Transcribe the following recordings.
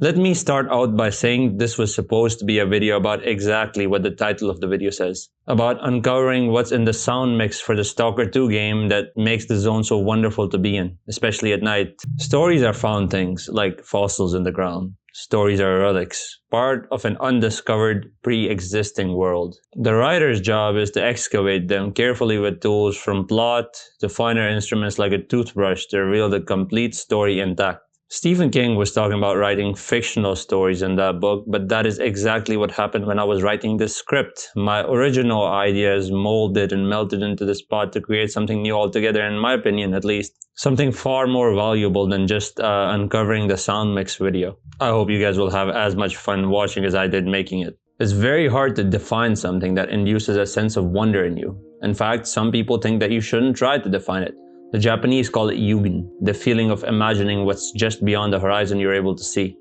Let me start out by saying this was supposed to be a video about exactly what the title of the video says. About uncovering what's in the sound mix for the S.T.A.L.K.E.R 2 game that makes the zone so wonderful to be in, especially at night. Stories are found things, like fossils in the ground. Stories are relics, part of an undiscovered, pre-existing world. The writer's job is to excavate them carefully with tools from plot to finer instruments like a toothbrush to reveal the complete story intact. Stephen King was talking about writing fictional stories in that book, but that is exactly what happened when I was writing this script. My original ideas molded and melted into this pot to create something new altogether, in my opinion at least. Something far more valuable than just uncovering the sound mix video. I hope you guys will have as much fun watching as I did making it. It's very hard to define something that induces a sense of wonder in you. In fact, some people think that you shouldn't try to define it. The Japanese call it yugen, the feeling of imagining what's just beyond the horizon you're able to see.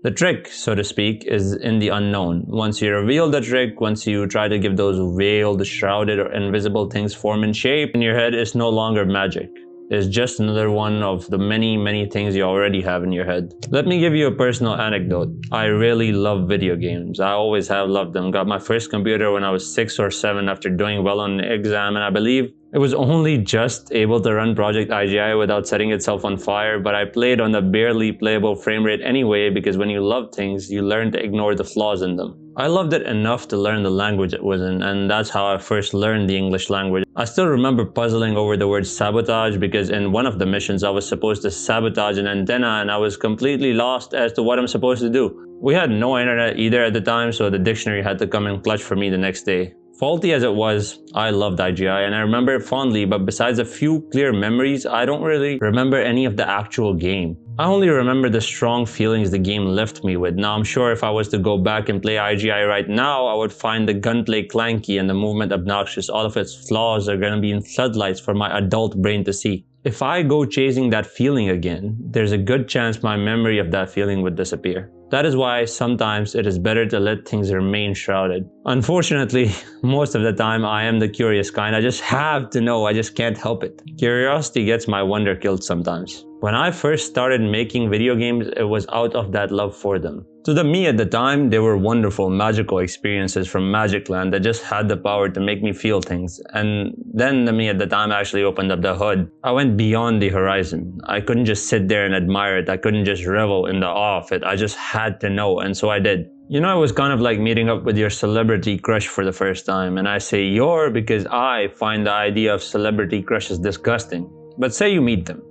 The trick, so to speak, is in the unknown. Once you reveal the trick, once you try to give those veiled, shrouded, or invisible things form and shape in your head, it's no longer magic. It's just another one of the many things you already have in your head. Let me give you a personal anecdote. I really love video games. I always have loved them. Got my first computer when I was 6 or 7 after doing well on an exam, and I believe it was only just able to run Project IGI without setting itself on fire, but I played on a barely playable frame rate anyway because when you love things, you learn to ignore the flaws in them. I loved it enough to learn the language it was in, and that's how I first learned the English language. I still remember puzzling over the word sabotage because in one of the missions I was supposed to sabotage an antenna and I was completely lost as to what I'm supposed to do. We had no internet either at the time, so the dictionary had to come in clutch for me the next day. Faulty as it was, I loved IGI and I remember it fondly, but besides a few clear memories, I don't really remember any of the actual game. I only remember the strong feelings the game left me with. Now I'm sure if I was to go back and play IGI right now, I would find the gunplay clanky and the movement obnoxious. All of its flaws are gonna be in floodlights for my adult brain to see. If I go chasing that feeling again, there's a good chance my memory of that feeling would disappear. That is why sometimes it is better to let things remain shrouded. Unfortunately, most of the time I am the curious kind. I just have to know, I just can't help it. Curiosity gets my wonder killed sometimes. When I first started making video games, it was out of that love for them. To the me at the time, they were wonderful, magical experiences from Magic Land that just had the power to make me feel things. And then the me at the time actually opened up the hood. I went beyond the horizon. I couldn't just sit there and admire it. I couldn't just revel in the awe of it. I just had to know, and so I did. You know, it was kind of like meeting up with your celebrity crush for the first time. And I say your because I find the idea of celebrity crushes disgusting. But say you meet them.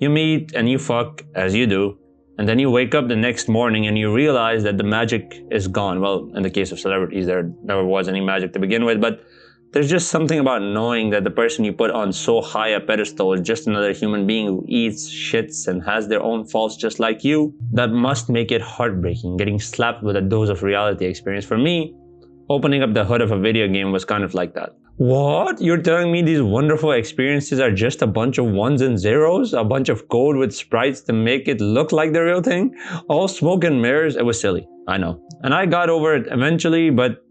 You meet and you fuck, as you do, and then you wake up the next morning and you realize that the magic is gone. Well, in the case of celebrities, there never was any magic to begin with, but there's just something about knowing that the person you put on so high a pedestal is just another human being who eats, shits, and has their own faults just like you. That must make it heartbreaking, getting slapped with a dose of reality experience. For me, opening up the hood of a video game was kind of like that. What? You're telling me these wonderful experiences are just a bunch of ones and zeros? A bunch of code with sprites to make it look like the real thing? All smoke and mirrors? It was silly, I know. And I got over it eventually, but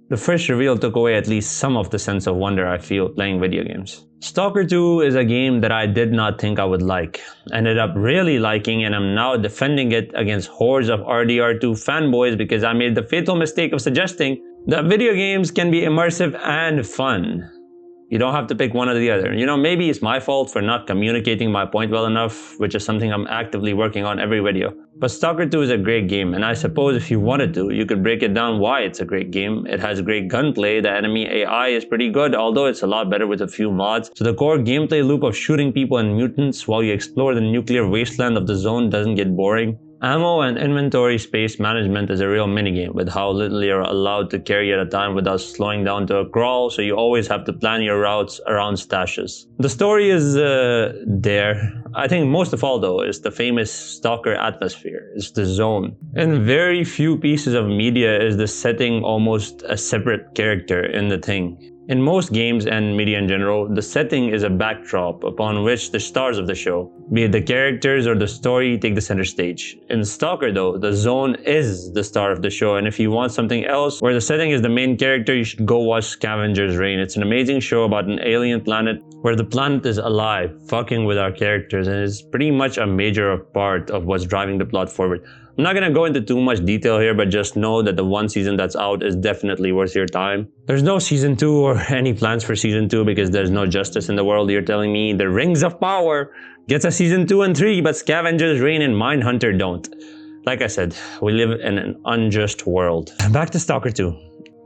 the first reveal took away at least some of the sense of wonder I feel playing video games. S.T.A.L.K.E.R 2 is a game that I did not think I would like. Ended up really liking, and I'm now defending it against hordes of RDR2 fanboys because I made the fatal mistake of suggesting that video games can be immersive and fun. You don't have to pick one or the other. You know, maybe it's my fault for not communicating my point well enough, which is something I'm actively working on every video. But S.T.A.L.K.E.R 2 is a great game, and I suppose if you wanted to, you could break it down why it's a great game. It has great gunplay, the enemy AI is pretty good, although it's a lot better with a few mods. So the core gameplay loop of shooting people and mutants while you explore the nuclear wasteland of the zone doesn't get boring. Ammo and inventory space management is a real minigame with how little you're allowed to carry at a time without slowing down to a crawl, so you always have to plan your routes around stashes. The story is there. I think most of all though is the famous stalker atmosphere. It's the zone. In very few pieces of media is the setting almost a separate character in the thing. In most games and media in general, the setting is a backdrop upon which the stars of the show, be it the characters or the story, take the center stage. In S.T.A.L.K.E.R though, the zone is the star of the show, and if you want something else where the setting is the main character, you should go watch Scavenger's Reign. It's an amazing show about an alien planet where the planet is alive, fucking with our characters, and is pretty much a major part of what's driving the plot forward. I'm not gonna go into too much detail here, but just know that the one season that's out is definitely worth your time. There's no season 2 or any plans for season 2 because there's no justice in the world. You're telling me the Rings of Power gets a season 2 and 3, but Scavengers Reign and Mindhunter don't. Like I said, we live in an unjust world. Back to Stalker 2.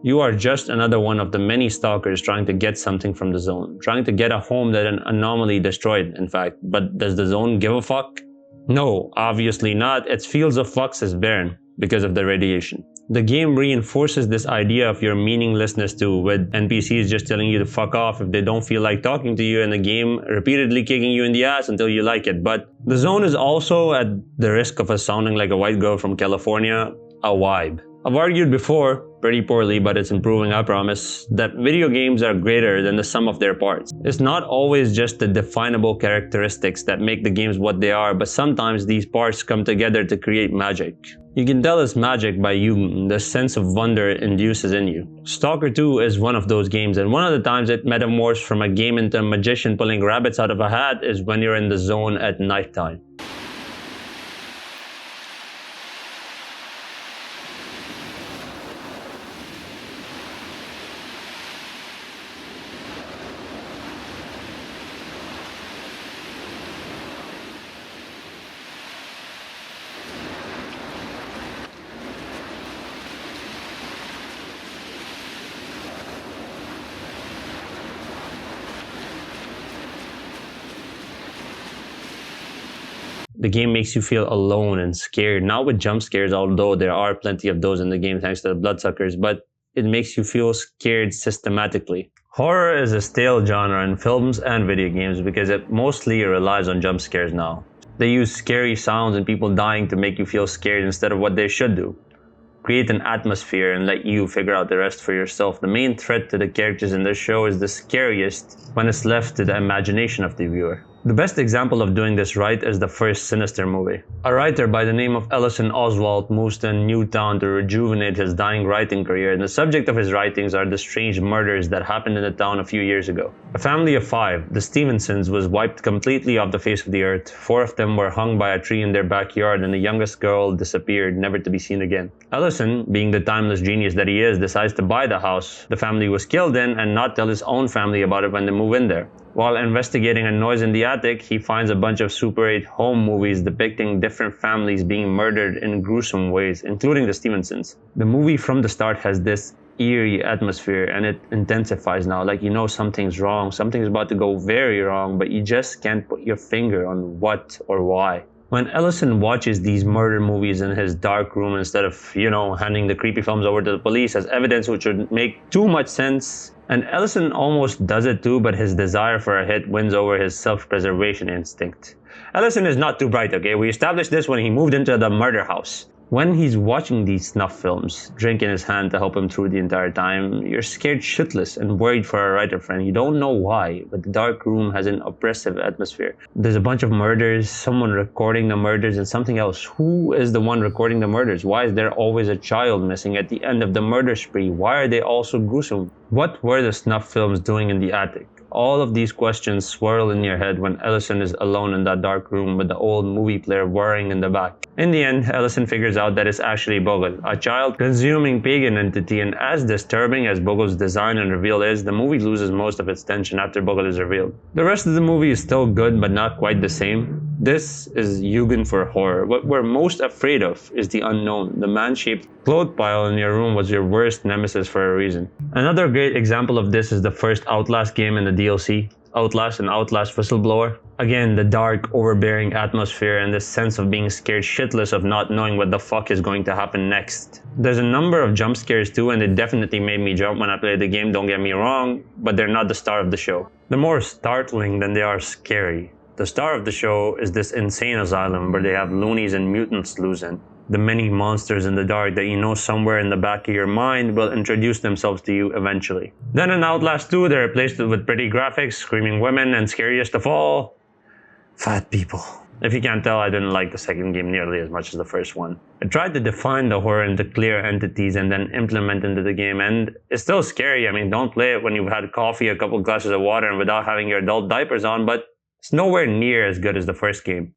You are just another one of the many stalkers trying to get something from the zone, trying to get a home that an anomaly destroyed, in fact. But does the zone give a fuck? No, obviously not. Its fields of flux is barren because of the radiation. The game reinforces this idea of your meaninglessness too, with NPCs just telling you to fuck off if they don't feel like talking to you, and the game repeatedly kicking you in the ass until you like it. But the zone is also, at the risk of us sounding like a white girl from California, a vibe. I've argued before, pretty poorly, but it's improving, I promise, that video games are greater than the sum of their parts. It's not always just the definable characteristics that make the games what they are, but sometimes these parts come together to create magic. You can tell it's magic by you, the sense of wonder it induces in you. Stalker 2 is one of those games, and one of the times it metamorphs from a game into a magician pulling rabbits out of a hat is when you're in the zone at nighttime. The game makes you feel alone and scared, not with jump scares, although there are plenty of those in the game thanks to the bloodsuckers, but it makes you feel scared systematically. Horror is a stale genre in films and video games because it mostly relies on jump scares now. They use scary sounds and people dying to make you feel scared instead of what they should do. Create an atmosphere and let you figure out the rest for yourself. The main threat to the characters in this show is the scariest when it's left to the imagination of the viewer. The best example of doing this right is the first Sinister movie. A writer by the name of Ellison Oswalt moves to a new town to rejuvenate his dying writing career, and the subject of his writings are the strange murders that happened in the town a few years ago. A family of 5, the Stevensons, was wiped completely off the face of the earth. 4 of them were hung by a tree in their backyard, and the youngest girl disappeared, never to be seen again. Ellison, being the timeless genius that he is, decides to buy the house the family was killed in and not tell his own family about it when they move in there. While investigating a noise in the attic, he finds a bunch of Super 8 home movies depicting different families being murdered in gruesome ways, including the Stevensons. The movie from the start has this eerie atmosphere, and it intensifies now, like you know something's wrong, something's about to go very wrong, but you just can't put your finger on what or why. When Ellison watches these murder movies in his dark room instead of, handing the creepy films over to the police as evidence, which would make too much sense, and Ellison almost does it too, but his desire for a hit wins over his self-preservation instinct. Ellison is not too bright, okay? We established this when he moved into the murder house. When he's watching these snuff films, drink in his hand to help him through the entire time, you're scared shitless and worried for a writer friend. You don't know why, but the dark room has an oppressive atmosphere. There's a bunch of murders, someone recording the murders, and something else. Who is the one recording the murders? Why is there always a child missing at the end of the murder spree? Why are they all so gruesome? What were the snuff films doing in the attic? All of these questions swirl in your head when Ellison is alone in that dark room with the old movie player whirring in the back. In the end, Ellison figures out that it's actually Bogle, a child-consuming pagan entity, and as disturbing as Bogle's design and reveal is, the movie loses most of its tension after Bogle is revealed. The rest of the movie is still good, but not quite the same. This is Jugend for horror. What we're most afraid of is the unknown. The man-shaped cloth pile in your room was your worst nemesis for a reason. Another great example of this is the first Outlast game in the DLC, Outlast and Outlast Whistleblower. Again, the dark, overbearing atmosphere and this sense of being scared shitless of not knowing what the fuck is going to happen next. There's a number of jump scares too, and they definitely made me jump when I played the game, don't get me wrong, but they're not the star of the show. They're more startling than they are scary. The star of the show is this insane asylum where they have loonies and mutants loose in. The many monsters in the dark that you know somewhere in the back of your mind will introduce themselves to you eventually. Then in Outlast 2, they replaced it with pretty graphics, screaming women, and scariest of all, fat people. If you can't tell, I didn't like the second game nearly as much as the first one. I tried to define the horror into clear entities and then implement into the game, and it's still scary. I mean, don't play it when you've had coffee, a couple glasses of water, and without having your adult diapers on, but it's nowhere near as good as the first game.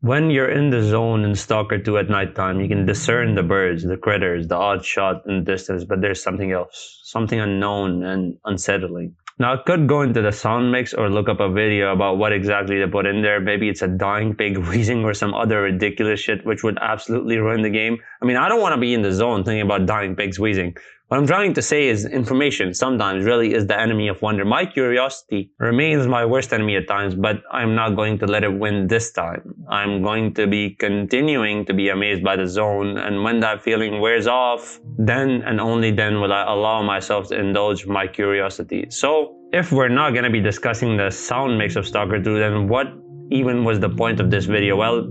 When you're in the zone in Stalker 2 at nighttime, you can discern the birds, the critters, the odd shot in the distance, but there's something else, something unknown and unsettling. Now, I could go into the sound mix or look up a video about what exactly they put in there. Maybe it's a dying pig wheezing or some other ridiculous shit which would absolutely ruin the game. I mean, I don't want to be in the zone thinking about dying pigs wheezing. What I'm trying to say is information sometimes really is the enemy of wonder. My curiosity remains my worst enemy at times, but I'm not going to let it win this time. I'm going to be continuing to be amazed by the zone, and when that feeling wears off, then and only then will I allow myself to indulge my curiosity. So, if we're not going to be discussing the sound mix of Stalker 2, then what even was the point of this video? Well,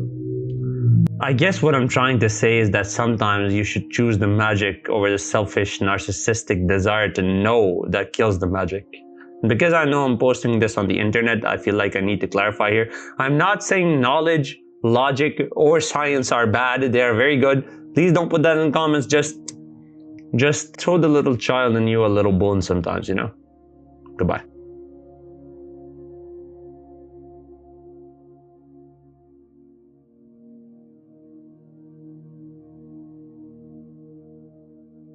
I guess what I'm trying to say is that sometimes you should choose the magic over the selfish, narcissistic desire to know that kills the magic. And because I know I'm posting this on the internet, I feel like I need to clarify here. I'm not saying knowledge, logic, or science are bad. They are very good. Please don't put that in the comments. Just throw the little child in you a little bone sometimes, you know? Goodbye.